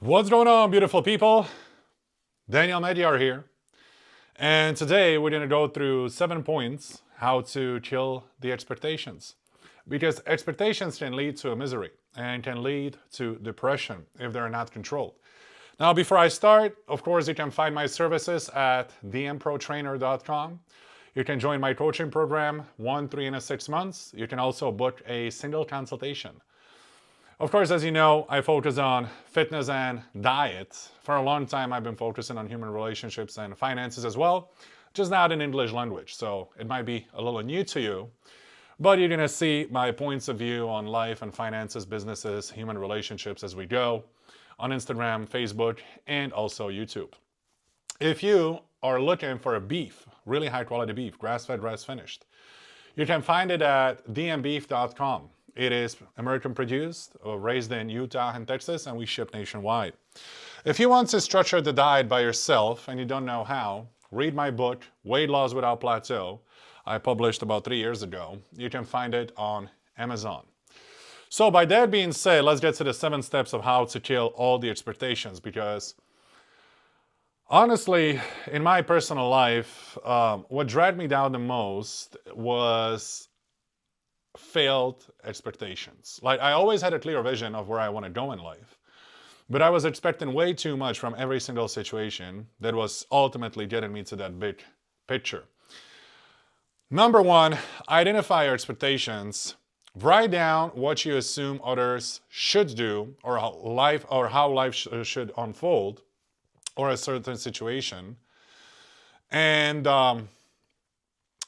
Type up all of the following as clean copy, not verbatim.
What's going on, beautiful people? Daniel Mediar here. And today we're going to go through 7 points how to kill the expectations. Because expectations can lead to a misery and can lead to depression if they're not controlled. Now, before I start, of course, you can find my services at themprotrainer.com. You can join my coaching program, 1, 3, and 6 months. You can also book a single consultation. Of course, as you know, I focus on fitness and diet. For a long time, I've been focusing on human relationships and finances as well, just not in English language. So it might be a little new to you, but you're gonna see my points of view on life and finances, businesses, human relationships as we go on Instagram, Facebook, and also YouTube. If you are looking for a beef, really high quality beef, grass-fed, grass-finished, you can find it at dmbeef.com. It is American produced, raised in Utah and Texas, and we ship nationwide. If you want to structure the diet by yourself and you don't know how, read my book, Weight Loss Without Plateau. I published about 3 years ago. You can find it on Amazon. So by that being said, let's get to the 7 steps of how to kill all the expectations, because honestly, in my personal life, what dragged me down the most was failed expectations. Like, I always had a clear vision of where I want to go in life, but I was expecting way too much from every single situation that was ultimately getting me to that big picture. Number 1, identify your expectations. Write down what you assume others should do, or how life should unfold, or a certain situation. And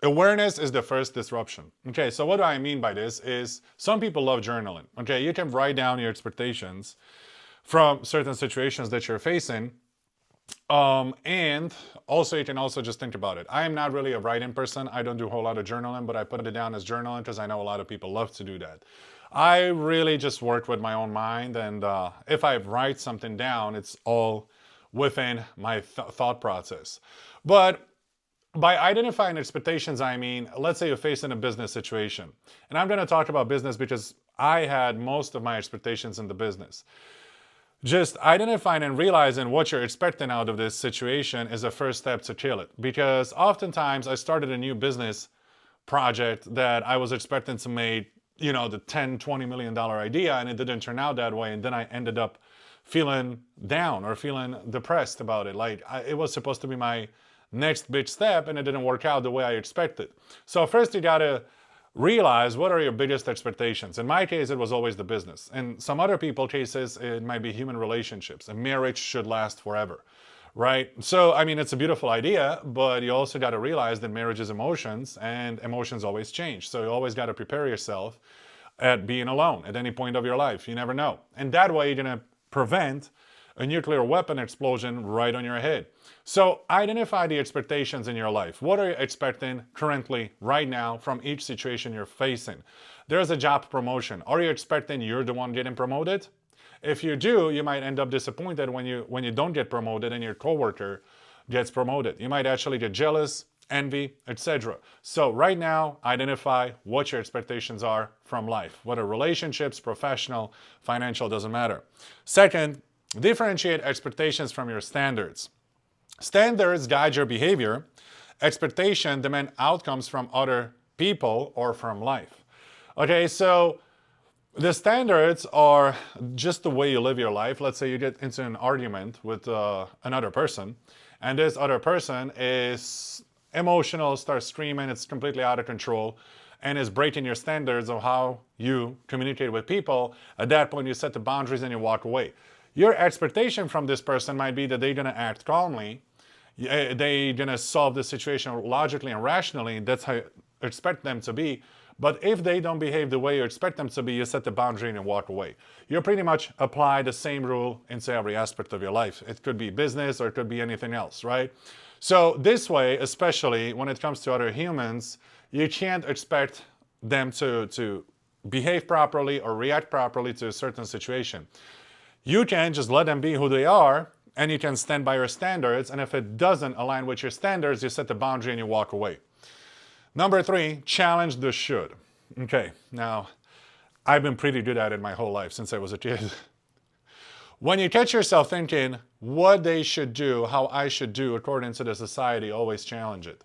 awareness is the first disruption. Okay, so what do I mean by this is some people love journaling. Okay, you can write down your expectations from certain situations that you're facing. And also you can also just think about it. I am not really a writing person. I don't do a whole lot of journaling, but I put it down as journaling because I know a lot of people love to do that. I really just work with my own mind, and if I write something down, it's all within my thought process. But by identifying expectations, I mean, let's say you're facing a business situation. And I'm going to talk about business because I had most of my expectations in the business. Just identifying and realizing what you're expecting out of this situation is the first step to kill it. Because oftentimes I started a new business project that I was expecting to make, the $10, $20 million idea, and it didn't turn out that way. And then I ended up feeling down or feeling depressed about it. Like, it was supposed to be my next big step, and it didn't work out the way I expected. So first you gotta realize what are your biggest expectations. In my case, it was always the business. In some other people's cases, it might be human relationships. A marriage should last forever, right? So, I mean, it's a beautiful idea, but you also gotta realize that marriage is emotions, and emotions always change. So you always gotta prepare yourself at being alone at any point of your life. You never know. And that way you're gonna prevent a nuclear weapon explosion right on your head. So identify the expectations in your life. What are you expecting currently, right now, from each situation you're facing? There's a job promotion. Are you expecting you're the one getting promoted? If you do, you might end up disappointed when you don't get promoted and your coworker gets promoted. You might actually get jealous, envy, etc. So right now, identify what your expectations are from life. Whether relationships, professional, financial, doesn't matter. Second, differentiate expectations from your standards. Standards guide your behavior. Expectation demand outcomes from other people or from life. Okay, so the standards are just the way you live your life. Let's say you get into an argument with another person, and this other person is emotional, starts screaming, it's completely out of control, and is breaking your standards of how you communicate with people. At that point, you set the boundaries and you walk away. Your expectation from this person might be that they're going to act calmly, they're going to solve the situation logically and rationally. That's how you expect them to be. But if they don't behave the way you expect them to be, you set the boundary and you walk away. You pretty much apply the same rule into every aspect of your life. It could be business or it could be anything else, right? So this way, especially when it comes to other humans, you can't expect them to behave properly or react properly to a certain situation. You can just let them be who they are, and you can stand by your standards, and if it doesn't align with your standards, you set the boundary and you walk away. Number 3, challenge the should. Okay, now, I've been pretty good at it my whole life since I was a kid. When you catch yourself thinking what they should do, how I should do according to the society, always challenge it.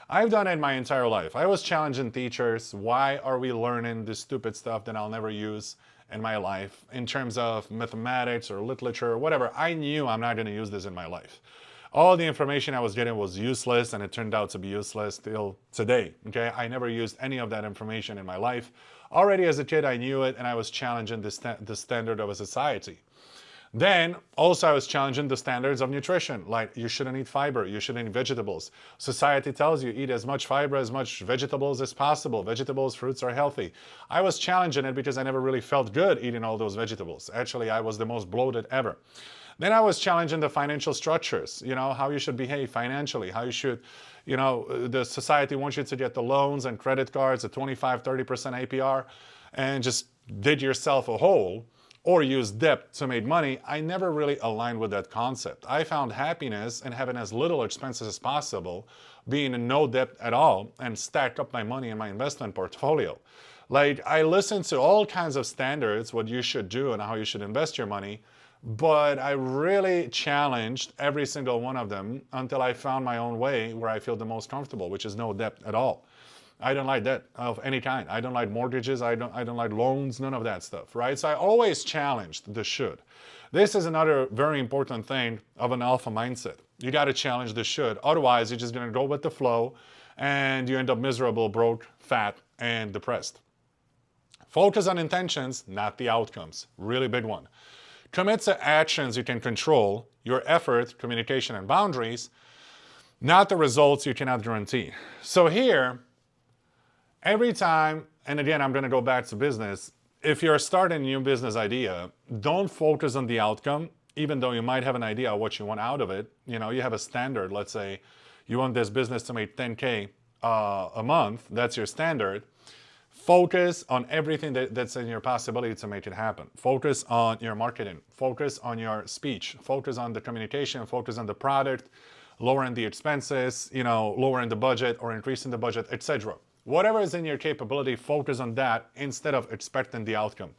I've done it my entire life. I was challenging teachers. Why are we learning this stupid stuff that I'll never use in my life in terms of mathematics or literature or whatever? I knew I'm not going to use this in my life. All the information I was getting was useless, and it turned out to be useless till today. Okay, I never used any of that information in my life. Already as a kid, I knew it, and I was challenging the standard of a society. Then also I was challenging the standards of nutrition, like you shouldn't eat fiber, you shouldn't eat vegetables. Society tells you eat as much fiber, as much vegetables as possible. Vegetables, fruits are healthy. I was challenging it because I never really felt good eating all those vegetables. Actually, I was the most bloated ever. Then I was challenging the financial structures, how you should behave financially, how you should, the society wants you to get the loans and credit cards at 25, 30% APR and just dig yourself a hole or use debt to make money. I never really aligned with that concept. I found happiness in having as little expenses as possible, being in no debt at all, and stack up my money in my investment portfolio. Like, I listened to all kinds of standards, what you should do and how you should invest your money, but I really challenged every single one of them until I found my own way where I feel the most comfortable, which is no debt at all. I don't like debt of any kind. I don't like mortgages. I don't like loans, none of that stuff, right? So I always challenged the should. This is another very important thing of an alpha mindset. You got to challenge the should. Otherwise, you're just going to go with the flow and you end up miserable, broke, fat, and depressed. Focus on intentions, not the outcomes. Really big one. Commit to actions you can control, your effort, communication, and boundaries, not the results you cannot guarantee. So here, every time, and again, I'm going to go back to business, if you're starting a new business idea, don't focus on the outcome, even though you might have an idea of what you want out of it. You have a standard. Let's say you want this business to make 10K a month. That's your standard. Focus on everything that's in your possibility to make it happen. Focus on your marketing. Focus on your speech. Focus on the communication. Focus on the product, lowering the expenses, lowering the budget or increasing the budget, etc. Whatever is in your capability, focus on that instead of expecting the outcome.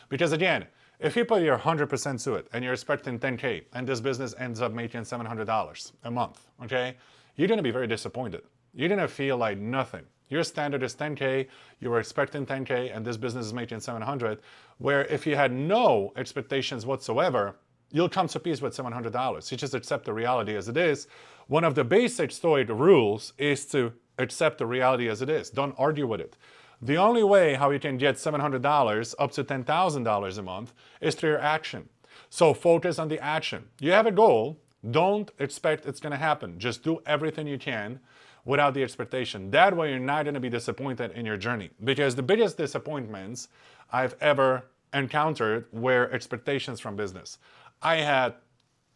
Because again, if you put your 100% to it and you're expecting 10K and this business ends up making $700 a month, okay, you're going to be very disappointed. You're going to feel like nothing. Your standard is 10K, you were expecting 10K, and this business is making 700, where if you had no expectations whatsoever, you'll come to peace with $700. You just accept the reality as it is. One of the basic Stoic rules is to accept the reality as it is. Don't argue with it. The only way how you can get $700 up to $10,000 a month is through your action. So focus on the action. You have a goal. Don't expect it's going to happen. Just do everything you can without the expectation. That way you're not going to be disappointed in your journey. Because the biggest disappointments I've ever encountered were expectations from business. I had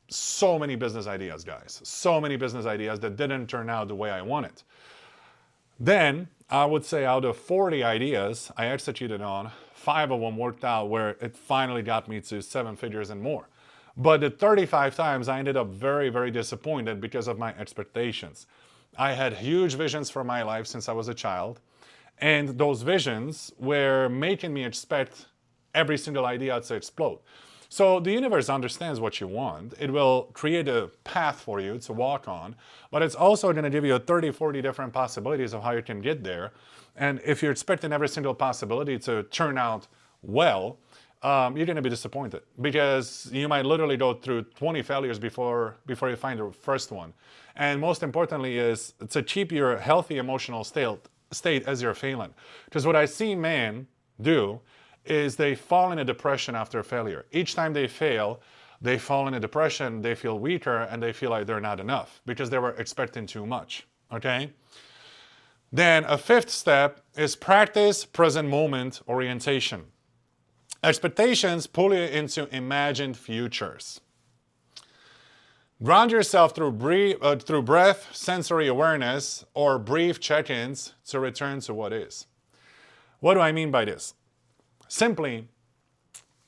so many business ideas, guys. So many business ideas that didn't turn out the way I wanted. Then, I would say out of 40 ideas I executed on, 5 of them worked out where it finally got me to 7 figures and more. But the 35 times I ended up very, very disappointed because of my expectations. I had huge visions for my life since I was a child, and those visions were making me expect every single idea to explode. So the universe understands what you want. It will create a path for you to walk on, but it's also going to give you 30, 40 different possibilities of how you can get there. And if you're expecting every single possibility to turn out well, you're going to be disappointed because you might literally go through 20 failures before you find the first one. And most importantly is to keep your healthy emotional state as you're failing. Because what I see men do is they fall in a depression after failure. Each time they fail, they fall in a depression, they feel weaker, and they feel like they're not enough because they were expecting too much, okay? Then a 5th step is practice present moment orientation. Expectations pull you into imagined futures. Ground yourself through breath, sensory awareness, or brief check-ins to return to what is. What do I mean by this? Simply,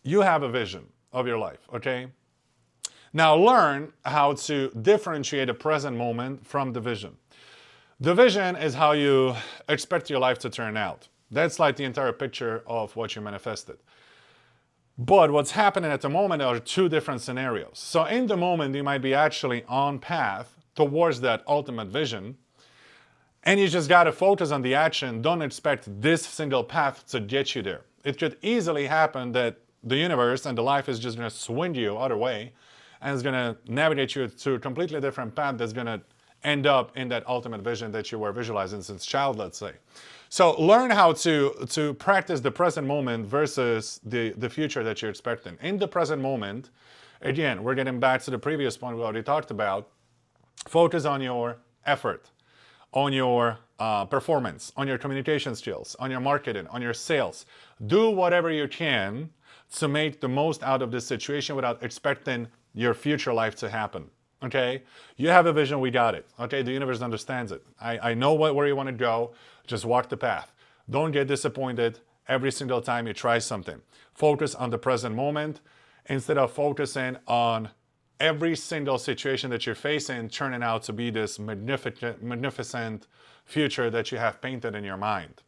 you have a vision of your life, okay? Now learn how to differentiate a present moment from the vision. The vision is how you expect your life to turn out. That's like the entire picture of what you manifested. But what's happening at the moment are two different scenarios. So in the moment, you might be actually on path towards that ultimate vision, and you just got to focus on the action. Don't expect this single path to get you there. It could easily happen that the universe and the life is just going to swing you other way, and it's going to navigate you to a completely different path that's going to end up in that ultimate vision that you were visualizing since child, let's say. So learn how to practice the present moment versus the future that you're expecting. In the present moment, again, we're getting back to the previous point we already talked about. Focus on your effort, on your performance, on your communication skills, on your marketing, on your sales. Do whatever you can to make the most out of this situation without expecting your future life to happen. Okay, you have a vision, we got it. Okay, the universe understands it. I know where you want to go. Just walk the path. Don't get disappointed every single time you try something. Focus on the present moment instead of focusing on every single situation that you're facing turning out to be this magnificent future that you have painted in your mind.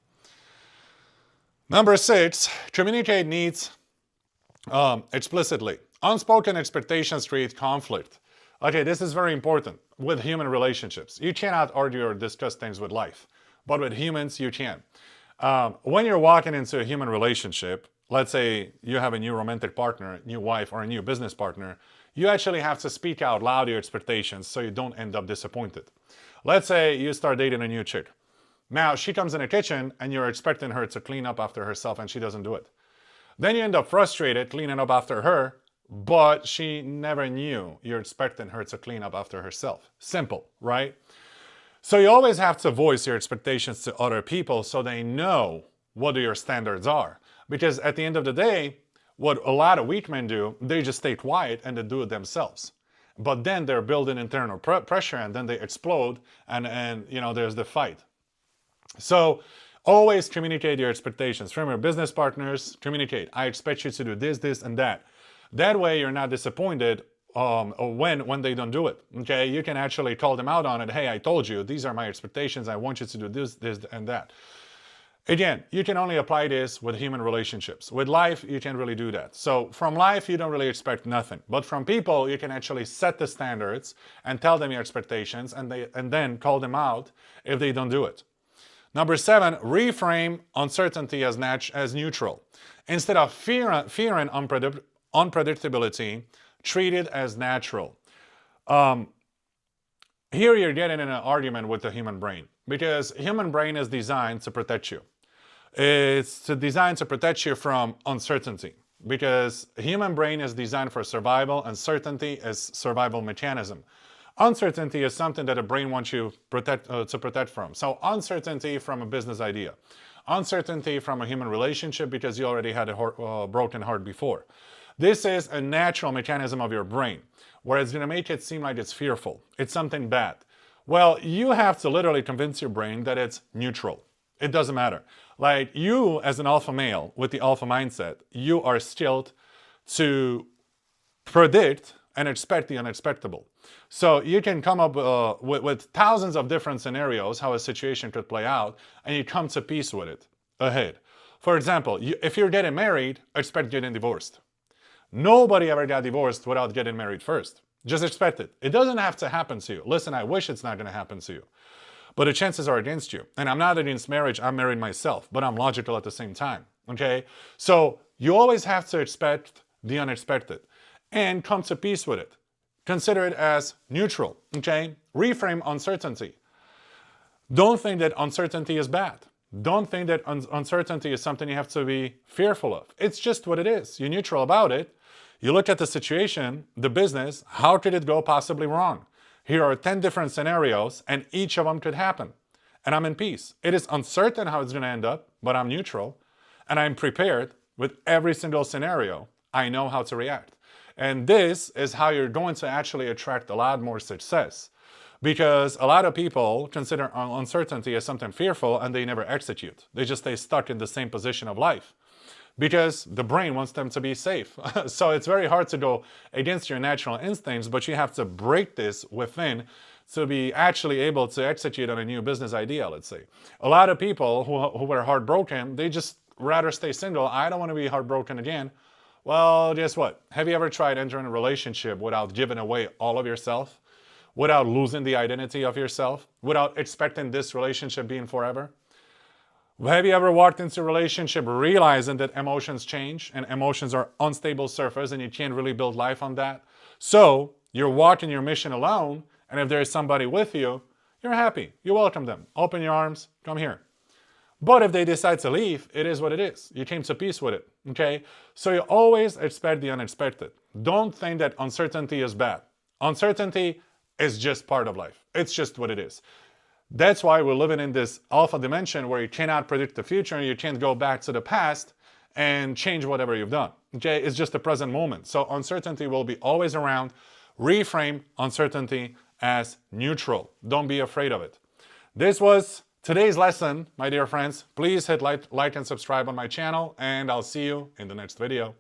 Number 6, communicate needs explicitly. Unspoken expectations create conflict. Okay, this is very important with human relationships. You cannot argue or discuss things with life, but with humans, you can. When you're walking into a human relationship, let's say you have a new romantic partner, new wife, or a new business partner, you actually have to speak out loud your expectations so you don't end up disappointed. Let's say you start dating a new chick. Now, she comes in the kitchen and you're expecting her to clean up after herself and she doesn't do it. Then you end up frustrated cleaning up after her, but she never knew you're expecting her to clean up after herself. Simple, right? So you always have to voice your expectations to other people so they know what your standards are. Because at the end of the day, what a lot of weak men do, they just stay quiet and they do it themselves. But then they're building internal pressure and then they explode and you know, there's the fight. So always communicate your expectations. From your business partners, communicate. I expect you to do this, this, and that. That way you're not disappointed when they don't do it. Okay, you can actually call them out on it. Hey, I told you, these are my expectations. I want you to do this, this, and that. Again, you can only apply this with human relationships. With life, you can't really do that. So from life, you don't really expect nothing. But from people, you can actually set the standards and tell them your expectations and then call them out if they don't do it. Number 7, reframe uncertainty as neutral. Instead of fearing unpredictability, treat it as natural. Here you're getting in an argument with the human brain because human brain is designed to protect you. It's designed to protect you from uncertainty because human brain is designed for survival. Uncertainty is survival mechanism. Uncertainty is something that the brain wants you to protect from. So uncertainty from a business idea. Uncertainty from a human relationship because you already had a broken heart before. This is a natural mechanism of your brain where it's going to make it seem like it's fearful. It's something bad. Well, you have to literally convince your brain that it's neutral. It doesn't matter. Like you as an alpha male with the alpha mindset, you are skilled to predict and expect the unexpectable. So you can come up with thousands of different scenarios how a situation could play out and you come to peace with it ahead. For example, if you're getting married, expect getting divorced. Nobody ever got divorced without getting married first. Just expect it. It doesn't have to happen to you. Listen, I wish it's not going to happen to you. But the chances are against you. And I'm not against marriage. I'm married myself. But I'm logical at the same time. Okay? So you always have to expect the unexpected. And come to peace with it. Consider it as neutral. Okay? Reframe uncertainty. Don't think that uncertainty is bad. Don't think that uncertainty is something you have to be fearful of. It's just what it is. You're neutral about it. You look at the situation, the business, how could it go possibly wrong? Here are 10 different scenarios and each of them could happen. And I'm in peace. It is uncertain how it's going to end up, but I'm neutral. And I'm prepared with every single scenario. I know how to react. And this is how you're going to actually attract a lot more success. Because a lot of people consider uncertainty as something fearful and they never execute. They just stay stuck in the same position of life. Because the brain wants them to be safe. So it's very hard to go against your natural instincts, but you have to break this within to be actually able to execute on a new business idea, let's say. A lot of people who were heartbroken, they just rather stay single. I don't want to be heartbroken again. Well, guess what? Have you ever tried entering a relationship without giving away all of yourself? Without losing the identity of yourself? Without expecting this relationship being forever? Have you ever walked into a relationship realizing that emotions change and emotions are unstable surface and you can't really build life on that? So you're walking your mission alone, and if there is somebody with you, you're happy. You welcome them. Open your arms, come here. But if they decide to leave, it is what it is. You came to peace with it, okay? So you always expect the unexpected. Don't think that uncertainty is bad. Uncertainty is just part of life. It's just what it is. That's why we're living in this alpha dimension where you cannot predict the future and you can't go back to the past and change whatever you've done, okay? It's just the present moment. So uncertainty will be always around. Reframe uncertainty as neutral. Don't be afraid of it. This was today's lesson, my dear friends. Please hit like and subscribe on my channel, and I'll see you in the next video.